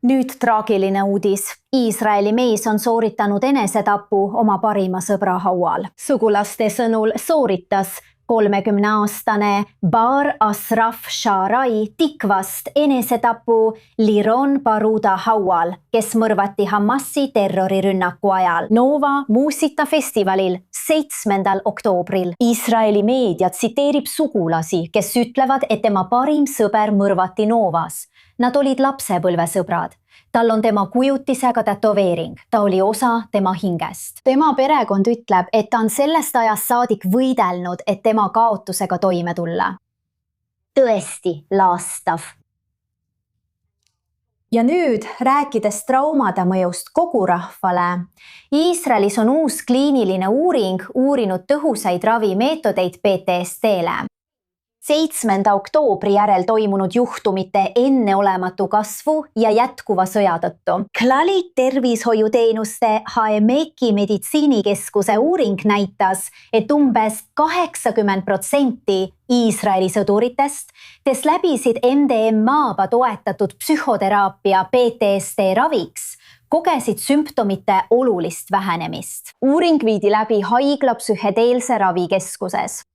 Nüüd traagiline uudis. Iisraeli mees on sooritanud enesetapu oma parima sõbra haual. Sugulaste sõnul sooritas 30-aastane Bar Asraf Shaarai Tikvast enesetapu Liron Baruda haual, kes mõrvati Hamasi terrorirünnaku ajal Nova muusikafestivalil 7. oktoobril. Iisraeli meedia tsiteerib sugulasi, kes ütlevad, et tema parim sõber mõrvati Novas. Nad olid lapsepõlvesõbrad. Tal on tema kujutisega tätoveering. Ta oli osa tema hingest. Tema perekond ütleb, et ta on sellest ajast saadik võidelnud, et tema kaotusega toime tulla. Tõesti laastav. Ja nüüd, rääkides traumade mõjust kogu rahvale. Iisraelis on uus kliiniline uuring uurinud tõhusaid ravimeetodeid PTSD-le. 7. oktoobri järel toimunud juhtumite enneolematu kasvu ja jätkuva sõja tõttu. Clalit tervishoiuteenuste Haemeki meditsiinikeskuse uuring näitas, et umbes 80% Iisraeli sõduritest, kes läbisid MDMA-ga toetatud psühhoteraapia PTSD raviks, kogesid sümptomite olulist vähenemist. Uuring viidi läbi haigla psühhedeelse ravikeskuses.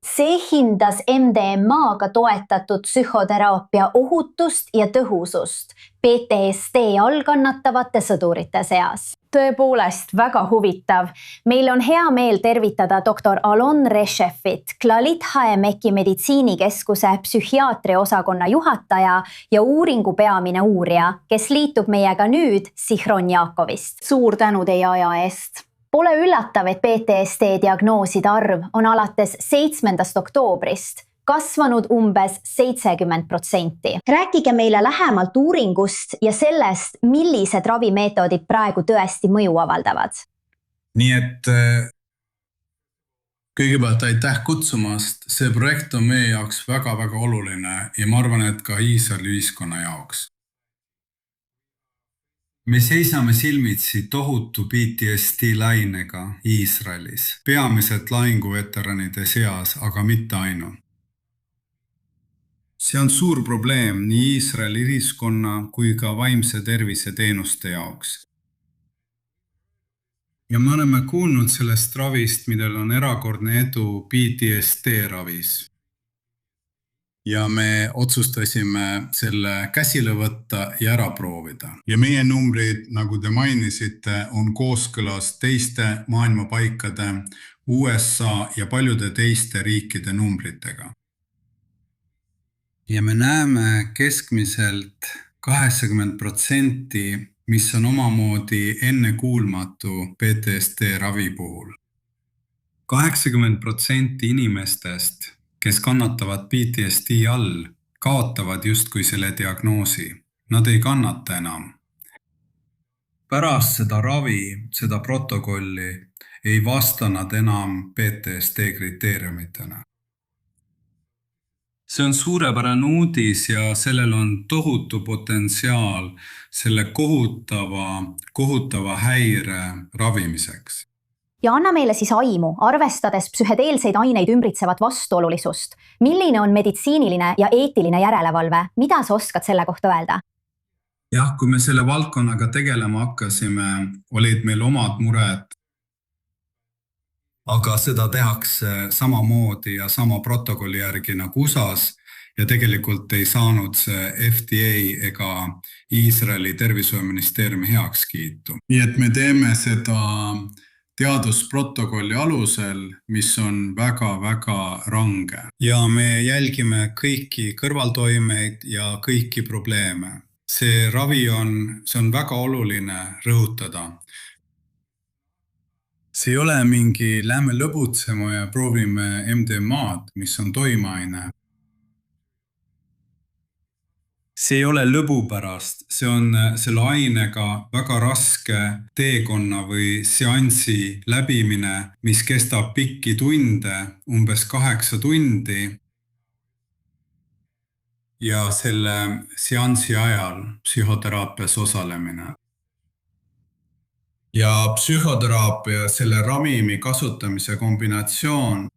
See hindas MDMA-ga toetatud psühhoteraapia ohutust ja tõhusust PTSD allkannatavate sõdurite seas. Tõepoolest väga huvitav. Meil on hea meel tervitada doktor Alon Reshefit, Clalit Haemeki meditsiinikeskuse psühhiaatri osakonna juhataja ja uuringu peamine uurija, kes liitub meiega nüüd Sihron Jaakovist. Suur tänu teie aja eest! Pole üllatav, et PTSD diagnooside arv on alates 7. oktoobrist kasvanud umbes 70%. Rääkige meile lähemalt uuringust ja sellest, millised ravimeetodid praegu tõesti mõju avaldavad. Nii et kõigepealt aitäh kutsumast. See projekt on meie jaoks väga-väga oluline ja ma arvan, et ka Iisraeli ühiskonna jaoks. Me seisame silmitsi tohutu PTSD lainega Iisraelis, peamiselt lahinguveteranide seas, aga mitte ainult. See on suur probleem nii Iisraeli ühiskonna kui ka vaimse tervise teenuste jaoks. Ja me oleme kuulnud sellest ravist, millel on erakordne edu PTSD ravis. Ja me otsustasime selle käsile võtta ja ära proovida. Ja meie numbrid, nagu te mainisite, on kooskõlas teiste maailmapaikade, USA ja paljude teiste riikide numbritega. Ja me näeme keskmiselt 80%, mis on omamoodi ennekuulmatu PTSD ravi puhul. 80% inimestest, kes kannatavad PTSD all, kaotavad justkui selle diagnoosi. Nad ei kannata enam. Pärast seda ravi, seda protokolli, ei vasta nad enam PTSD kriteeriumitena. See on suurepärane uudis ja sellel on tohutu potentsiaal selle kohutava häire ravimiseks. Ja anna meile siis aimu, arvestades psühhedeelseid aineid ümbritsevat vastuolulisust. Milline on meditsiiniline ja eetiline järelevalve? Mida sa oskad selle kohta öelda? Jah, kui me selle valdkonnaga tegelema hakkasime, olid meil omad mured. Aga seda tehakse samamoodi ja sama protokolli järgi nagu USAs ja tegelikult ei saanud see FDA ega Iisraeli tervishoiuministeeriumi heakskiitu. Nii et me teeme seda teadusprotokolli alusel, mis on väga-väga range. Ja me jälgime kõiki kõrvaltoimeid ja kõiki probleeme. See ravi on väga oluline rõhutada. See ei ole mingi lähme lõbutsema ja proovime MDMA-d, mis on toimeaine. See ei ole lõbu pärast, see on selle ainega väga raske teekonna või seansi läbimine, mis kestab pikki tunde, umbes 8 tundi. Ja selle seansi ajal psühhoteraapias osalemine. Ja psühhoteraapia, selle ravimi kasutamise kombinatsioon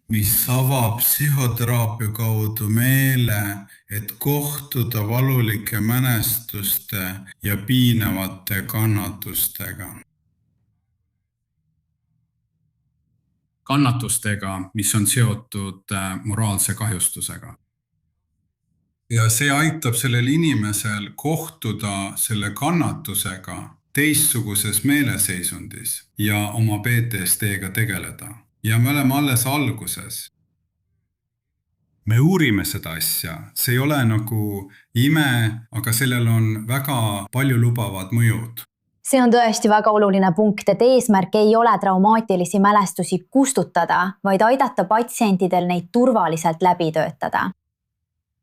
mis avab psühhoteraapia kaudu meele, et kohtuda valulike mälestuste ja piinavate kannatustega. kannatustega, mis on seotud moraalse kahjustusega. Ja see aitab sellel inimesel kohtuda selle kannatusega teistsuguses meeleseisundis ja oma PTSD-ga tegeleda. Ja me oleme alles alguses. Me uurime seda asja, see ei ole nagu ime, aga sellel on väga palju lubavad mõjud. See on tõesti väga oluline punkt, et eesmärk ei ole traumaatilisi mälestusi kustutada, vaid aidata patsientidel neid turvaliselt läbi töötada.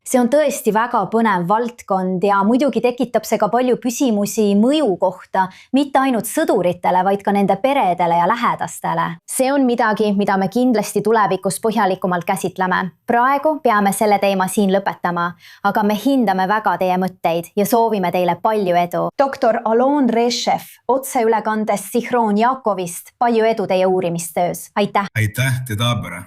See on tõesti väga põnev valdkond ja muidugi tekitab see ka palju küsimusi mõju kohta, mitte ainult sõduritele, vaid ka nende peredele ja lähedastele. See on midagi, mida me kindlasti tulevikus põhjalikumalt käsitleme. Praegu peame selle teema siin lõpetama, aga me hindame väga teie mõtteid ja soovime teile palju edu. Doktor Alon Rešev, otseülekandes Sihroon Jakovist, palju edu teie uurimistöös. Aitäh! Aitäh, Te Taabere!